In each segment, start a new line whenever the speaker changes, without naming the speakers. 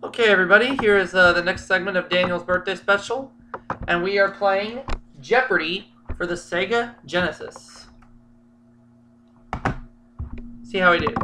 Okay, everybody, here is the next segment of Daniel's birthday special, and we are playing Jeopardy for the Sega Genesis. See how we do.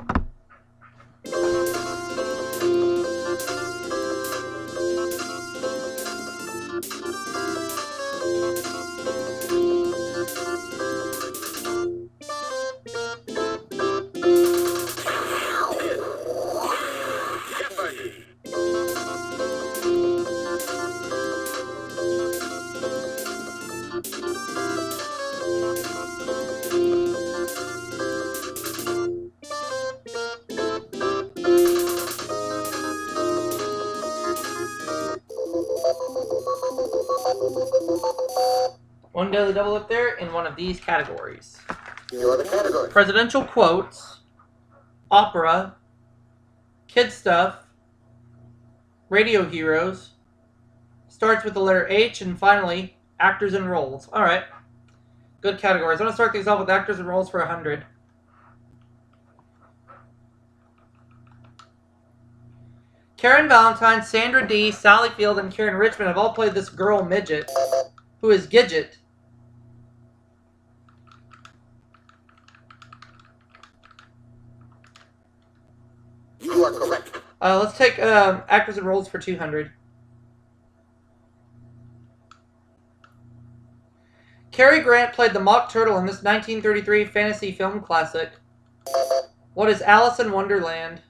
One daily double up there in one of these categories.
Here are the categories.
Presidential quotes, opera, kid stuff, radio heroes, starts with the letter H, and finally, actors and roles. Alright. Good categories. I'm going to start these off with actors and roles for 100. Karen Valentine, Sandra Dee, Sally Field, and Karen Richmond have all played this girl midget, who is Gidget.
You are correct.
Let's take actors and roles for 200. Cary Grant played the Mock Turtle in this 1933 fantasy film classic. What is Alice in Wonderland?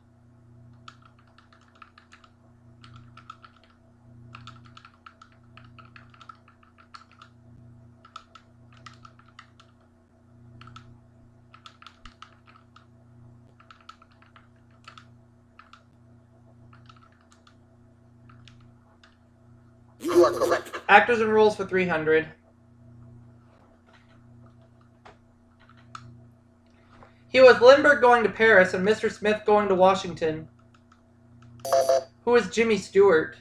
You are correct.
Actors and roles for 300. He was Lindbergh going to Paris and Mr. Smith going to Washington. Who is Jimmy Stewart?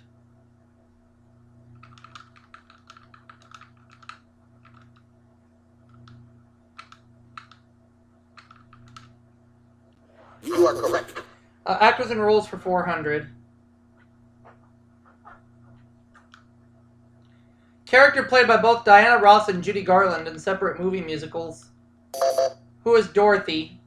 You are correct.
Actors and roles for 400. Character played by both Diana Ross and Judy Garland in separate movie musicals. Who is Dorothy?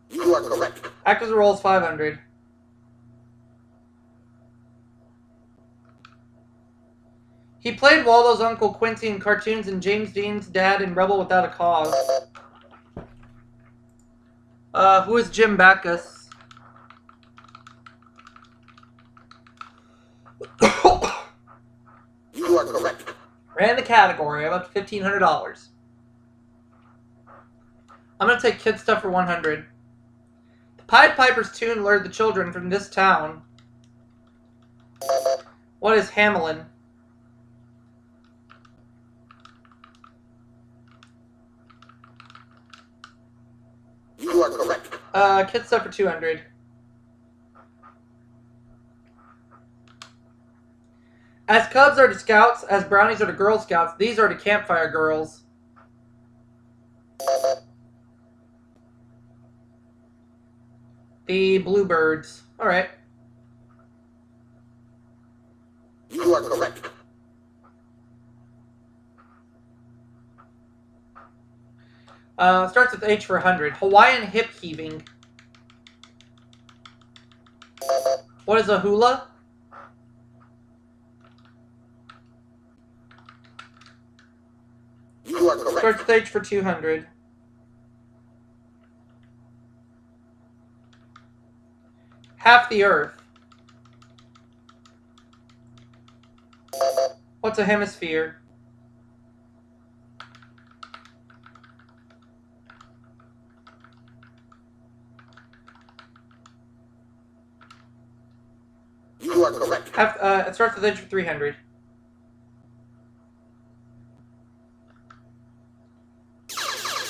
You are correct.
Actors and roles 500. He played Waldo's Uncle Quincy in cartoons and James Dean's dad in Rebel Without a Cause. Who is Jim Backus?
You are correct.
Ran the category. I'm up to $1,500. I'm going to take kid stuff for 100. The Pied Piper's tune lured the children from this town. What is Hamelin?
You are correct.
Kid stuff for 200. As Cubs are to Scouts, as Brownies are to Girl Scouts, these are to Campfire Girls. The Bluebirds. Alright.
You are correct.
Starts with H for 100. Hawaiian hip heaving. What is a hula?
You are correct.
Starts with H for 200. Half the Earth. What's a hemisphere?
You are correct.
It starts with H for 300.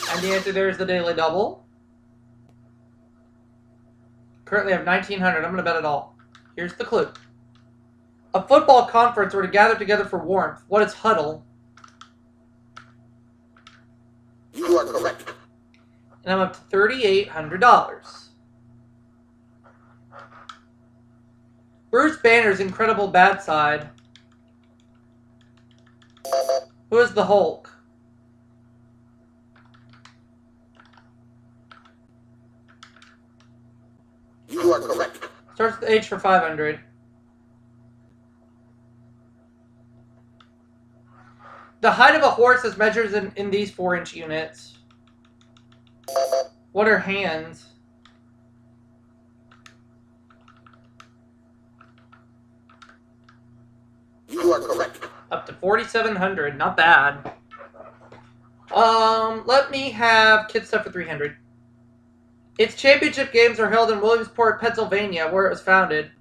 And the answer there is the daily double. Currently I have 1,900. I'm going to bet it all. Here's the clue. A football conference or to gather together for warmth. What is huddle?
You are correct.
And I'm up to $3,800. Bruce Banner's Incredible Bad Side. Who is the Hulk?
You are correct.
Starts with H for 500. The height of a horse is measured in these 4-inch units. What are hands?
You are correct.
Up to 4,700. Not bad. Let me have kid stuff for 300. Its championship games are held in Williamsport, Pennsylvania, where it was founded.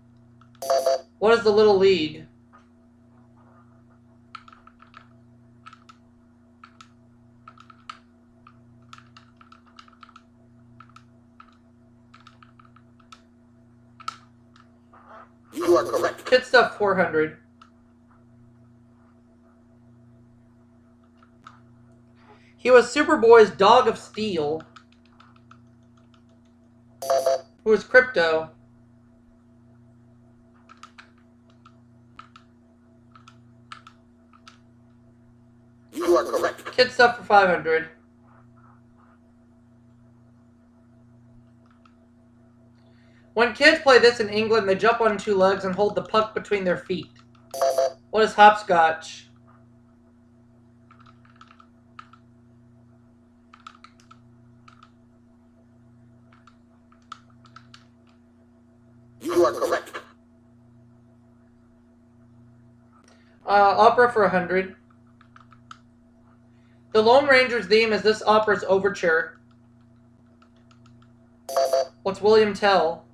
What is the Little League?
You are correct.
Kid stuff 400. He was Superboy's Dog of Steel. Who is Crypto?
You are correct.
Kid stuff for 500. When kids play this in England, they jump on 2 legs and hold the puck between their feet. What is hopscotch?
You are correct.
Opera for 100. The Lone Ranger's theme is this opera's overture. What's William Tell?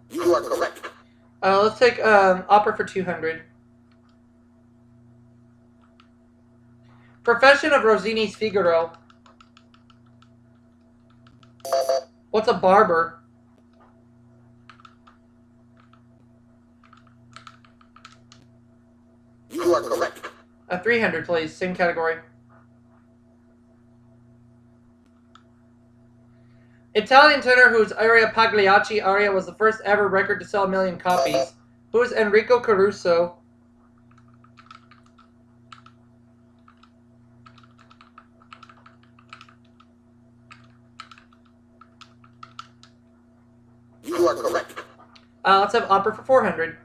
You are correct.
Let's take opera for 200. Profession of Rossini's Figaro. What's a barber?
You are correct.
300, please. Same category. Italian tenor whose aria Pagliacci aria was the first ever record to sell 1 million copies. Who is Enrico Caruso?
You are correct.
Let's have opera for 400.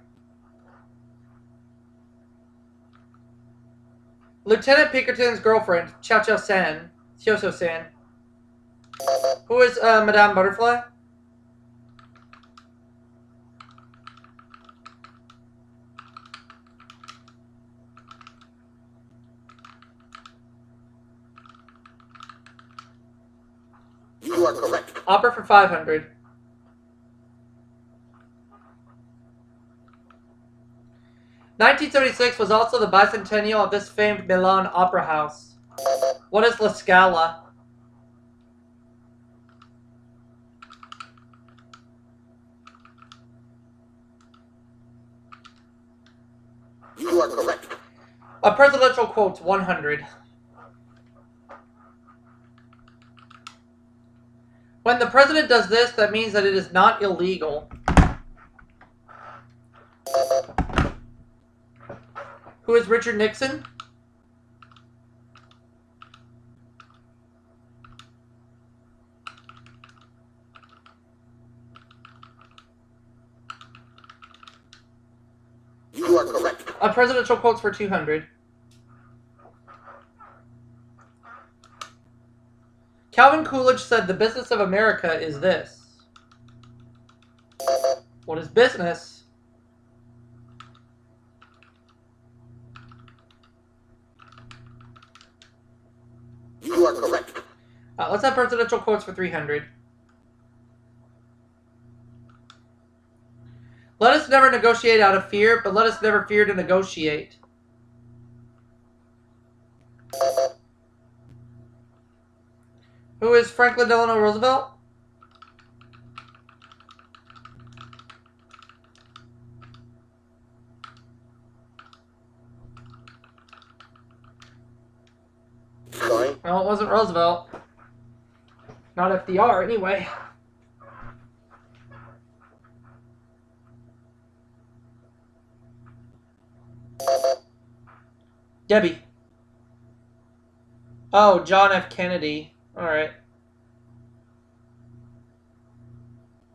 Lieutenant Pinkerton's girlfriend, Chow Chow San. Xiao San. Who is Madame Butterfly?
You are correct.
Opera for 500. (1976) was also the bicentennial of this famed Milan opera house. What is La Scala?
You are correct.
A presidential quote, 100. When the president does this, that means that it is not illegal. Who is Richard Nixon?
You are correct.
A presidential quotes for 200. Calvin Coolidge said the business of America is this. What is business?
You are correct.
Let's have presidential quotes for 300. Let us never negotiate out of fear, but let us never fear to negotiate. Who is Franklin Delano Roosevelt? Well, it wasn't Roosevelt. Not FDR, anyway. Debbie. Oh, John F. Kennedy. Alright.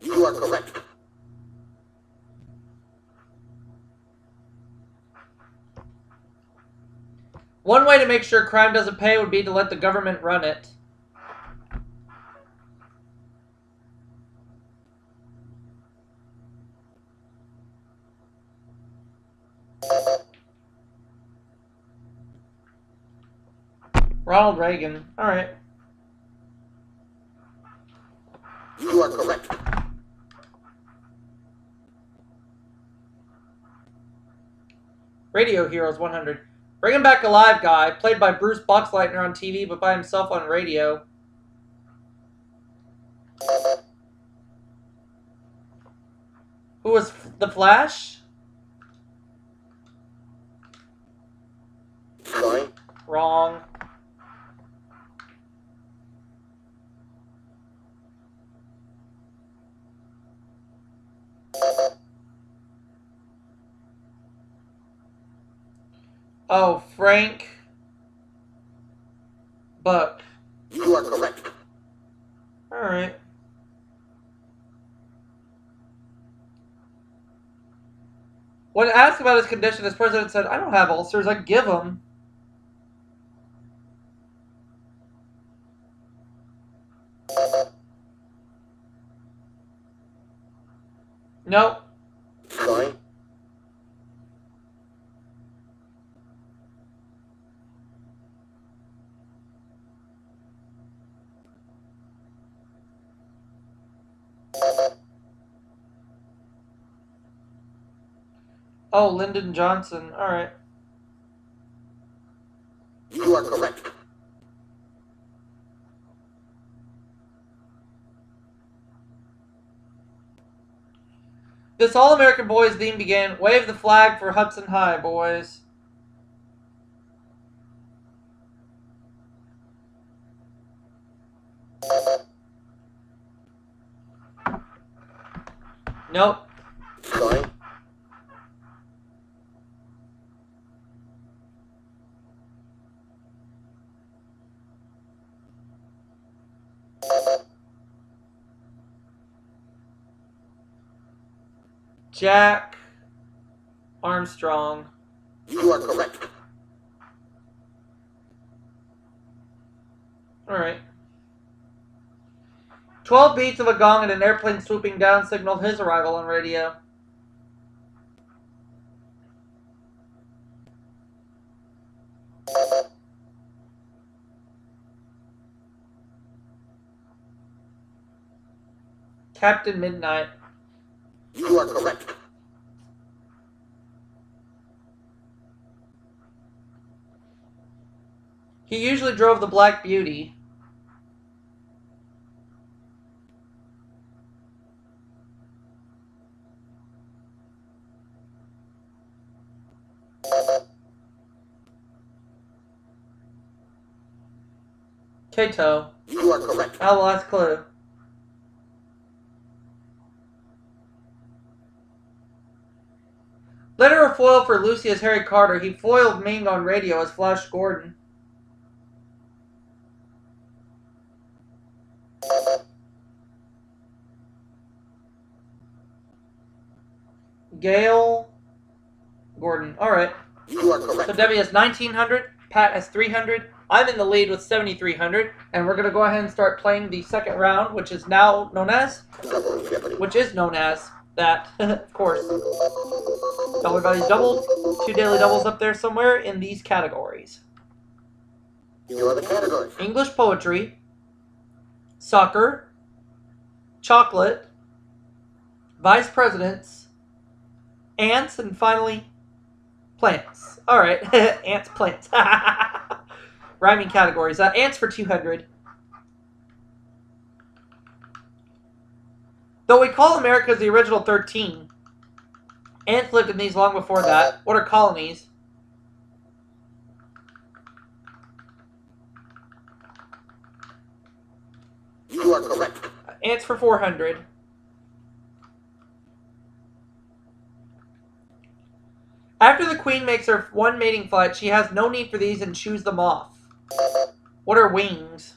You are correct.
One way to make sure crime doesn't pay would be to let the government run it. Ronald Reagan. Alright.
You are correct.
Radio Heroes 100. Bring Him Back Alive guy, played by Bruce Boxleitner on TV but by himself on radio. Who was the Flash?
Sorry.
Wrong. Oh, Frank Buck.
You are correct.
Alright. When asked about his condition, his president said, I don't have ulcers, I give them. Nope.
Sorry.
Oh, Lyndon Johnson. Alright.
You are correct.
This All-American Boys theme began, wave the flag for Hudson High, boys. Nope.
Sorry.
Jack Armstrong.
You are correct.
Alright. 12 beats of a gong and an airplane swooping down signaled his arrival on radio. Captain Midnight.
You are correct.
He usually drove the Black Beauty. Kato.
You are correct.
Our last clue. Letter of foil for Lucy as Harry Carter. He foiled Ming on radio as Flash Gordon. Gail Gordon. Alright.
You are correct.
So Debbie has 1900, Pat has 300. I'm in the lead with 7,300. And we're going to go ahead and start playing the second round, which is now known as... Which is known as that, of course. Dollar values doubled. 2 daily doubles up there somewhere in these categories.
You are the category.
English poetry, soccer, chocolate, vice presidents, ants, and finally, plants. Alright, ants, plants. Rhyming categories. Ants for 200. Though we call America the original 13, ants lived in these long before that. What are colonies?
You are correct.
Ants for 400. After the queen makes her one mating flight, she has no need for these and chews them off. What are wings?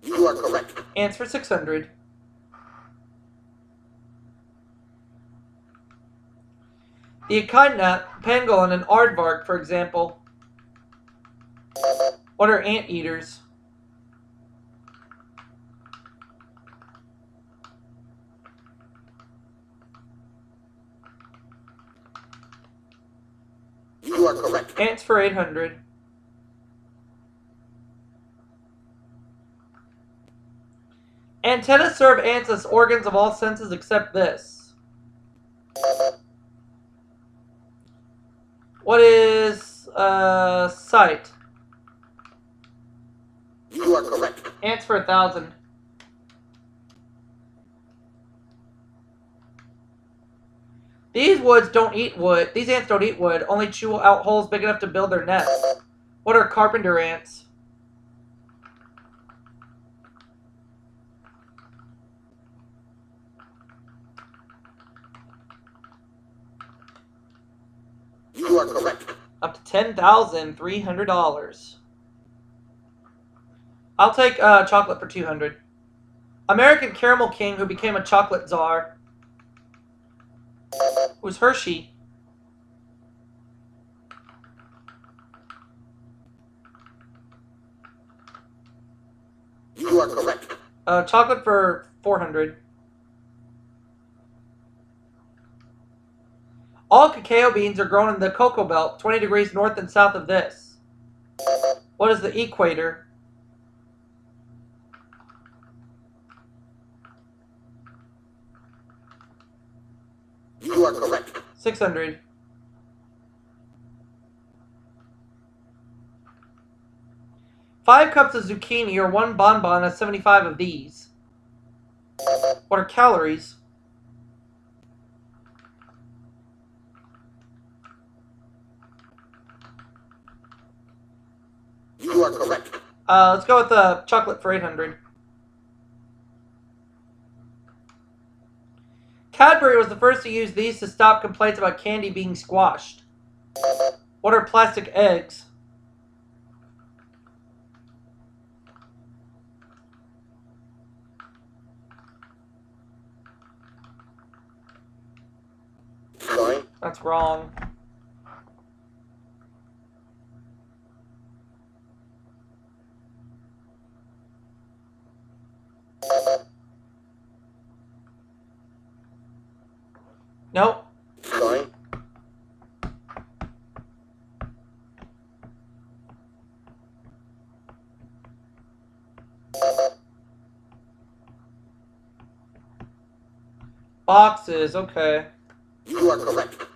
You are correct.
Ants for 600. The echidna, pangolin, and aardvark, for example. What are anteaters?
You are correct.
Ants for 800. Antennas serve ants as organs of all senses except this. What is sight?
You are correct.
Ants for 1,000. These woods don't eat wood. These ants don't eat wood. Only chew out holes big enough to build their nests. What are carpenter ants?
You are correct.
Up to $10,300. I'll take chocolate for 200. American Caramel King who became a chocolate czar. Who's Hershey?
You are correct.
Chocolate for 400. All cacao beans are grown in the cocoa belt, 20 degrees north and south of this. What is the equator?
You are correct.
600. Five cups of zucchini or one bonbon has 75 of these. What are calories?
You are correct.
Let's go with the chocolate for 800. Cadbury was the first to use these to stop complaints about candy being squashed. What are plastic eggs?
Sorry.
That's wrong. Nope.
Sorry.
Boxes, okay.
You are correct.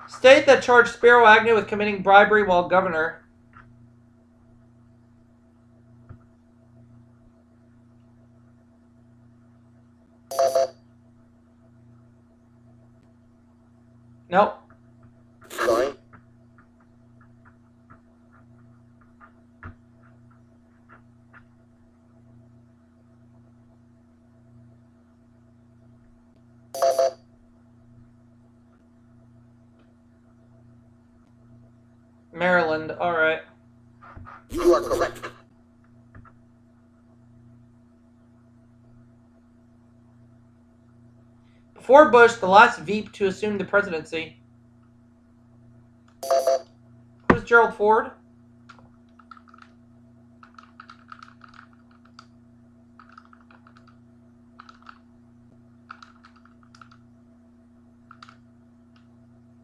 State that charged Spiro Agnew with committing bribery while governor. Nope.
Sorry.
Maryland, alright.
You are correct.
Before Bush, the last Veep to assume the presidency. Who's Gerald Ford?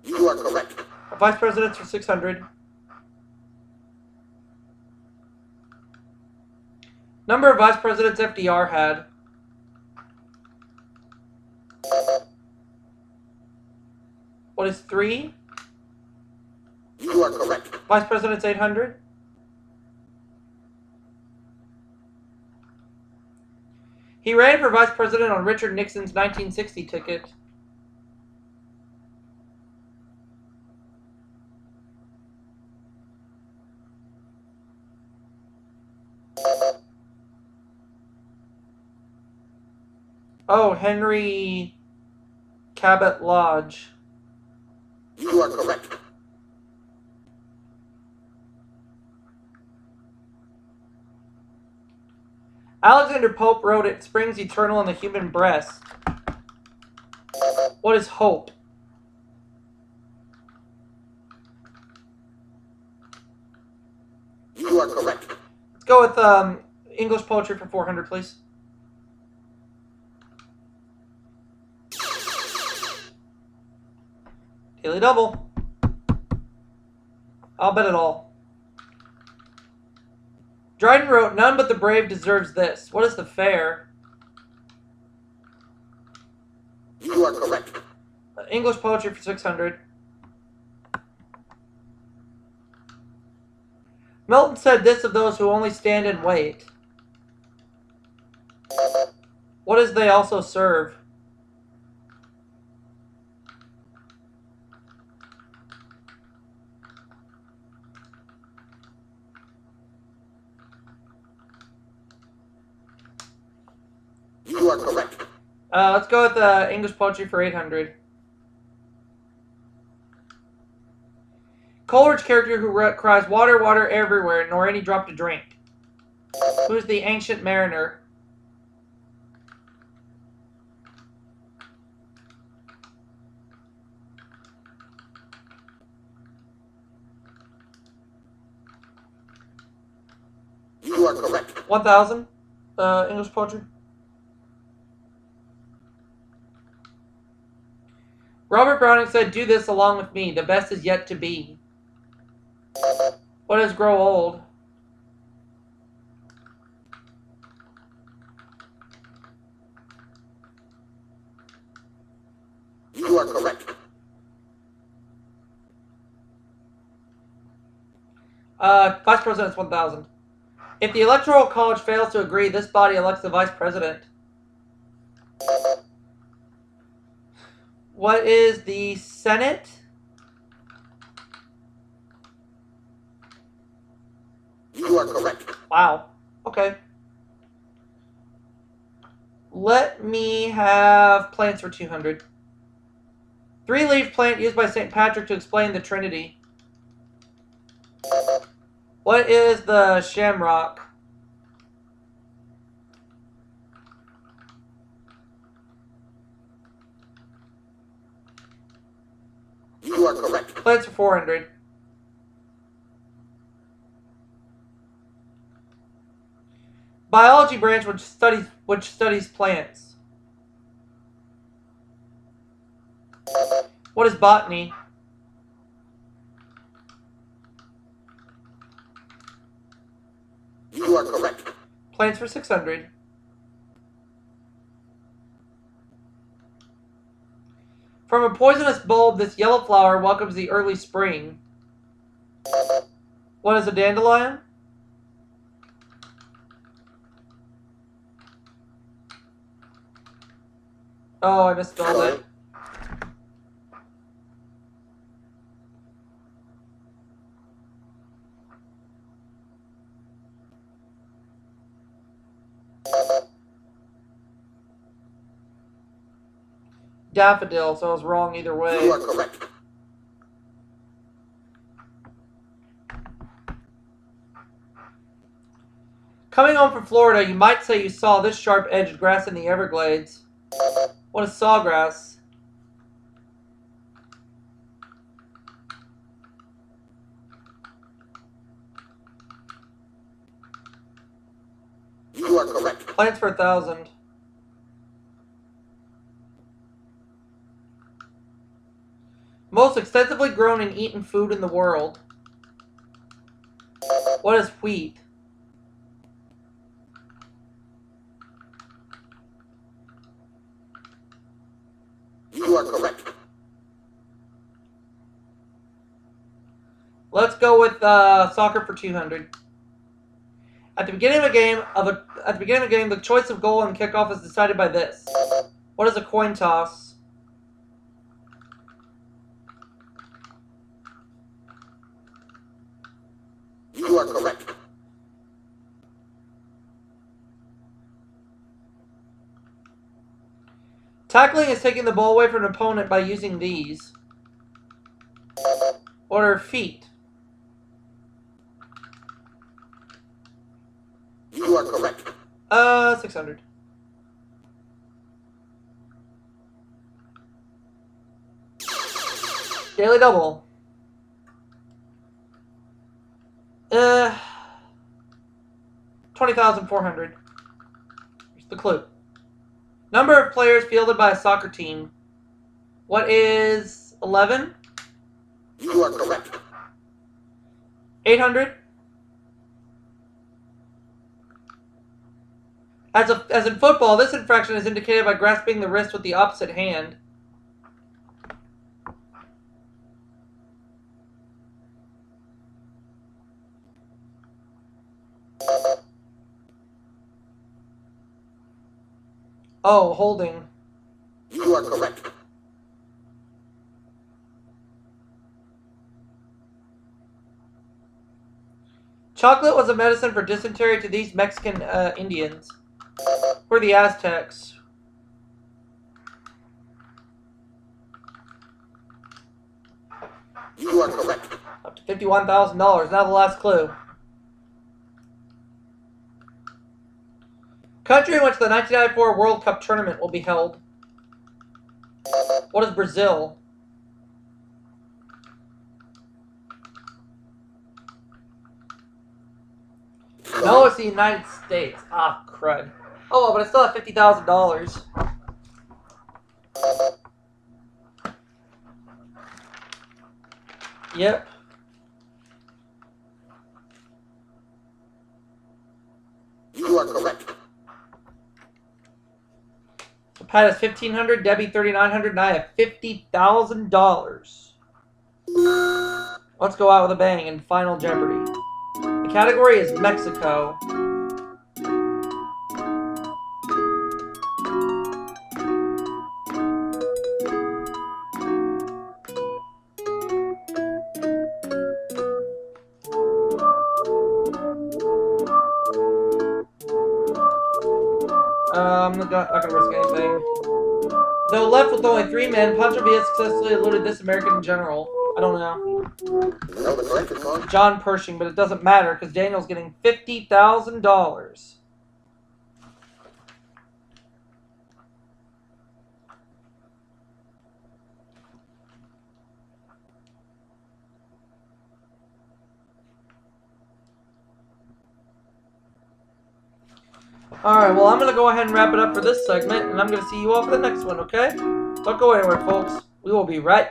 You are correct.
Vice presidents for 600. Number of vice presidents FDR had. What is 3?
You are correct.
Vice presidents 800. He ran for vice president on Richard Nixon's 1960 ticket. Oh, Henry Cabot Lodge.
You are correct.
Alexander Pope wrote, "It springs eternal in the human breast." What is hope?
You are correct.
Let's go with English poetry for 400, please. Daily double. I'll bet it all. Dryden wrote, "None but the brave deserves this." What is the fair?
You are correct.
English poetry for 600. Milton said this of those who only stand and wait. What is they also serve?
You are correct.
Let's go with English poetry for 800. Coleridge character who cries, "Water, water everywhere, nor any drop to drink." Who's the ancient mariner?
You are correct.
1000. English poetry. Robert Browning said, "Do this along with me. The best is yet to be." What is grow old?
You are correct.
Vice president's 1000. If the Electoral College fails to agree, this body elects the vice president. What is the Senate?
You are correct.
Wow. Okay. Let me have plants for 200. Three-leaf plant used by St. Patrick to explain the Trinity. What is the shamrock?
You are correct.
Plants for 400. Biology branch which studies plants. What is botany?
You are correct.
Plants for 600. From a poisonous bulb, this yellow flower welcomes the early spring. What is a dandelion? Oh, I misspelled it. Daffodil, so I was wrong either way.
You are correct.
Coming home from Florida, you might say you saw this sharp-edged grass in the Everglades. What is sawgrass?
You are correct.
Plants for 1000. Most extensively grown and eaten food in the world. What is wheat?
You are correct.
Let's go with soccer for 200. At the beginning of a game, the choice of goal and kickoff is decided by this. What is a coin toss?
You are correct.
Tackling is taking the ball away from an opponent by using these. What are feet?
You are correct.
600. Daily double. 20,400. Here's the clue. Number of players fielded by a soccer team. What is 11?
You are correct.
800. As in football, this infraction is indicated by grasping the wrist with the opposite hand. Oh, holding.
You are correct.
Chocolate was a medicine for dysentery to these Mexican Indians. Who are the Aztecs?
You are correct.
Up to $51,000. Now the last clue. Country in which the 1994 World Cup tournament will be held. What is Brazil? No, it's the United States. Ah, crud. Oh, well, but I still have $50,000. Yep.
You are correct.
So Pat has $1,500, Debbie $3,900, and I have $50,000. Let's go out with a bang in Final Jeopardy. The category is Mexico. I'm not gonna risk anything. Though left with only 3 men, Pancho Villa successfully eluded this American general. I don't know.
No, the correct response.
John Pershing, but it doesn't matter because Daniel's getting $50,000. Alright, well, I'm going to go ahead and wrap it up for this segment, and I'm going to see you all for the next one, okay? Don't go anywhere, folks. We will be right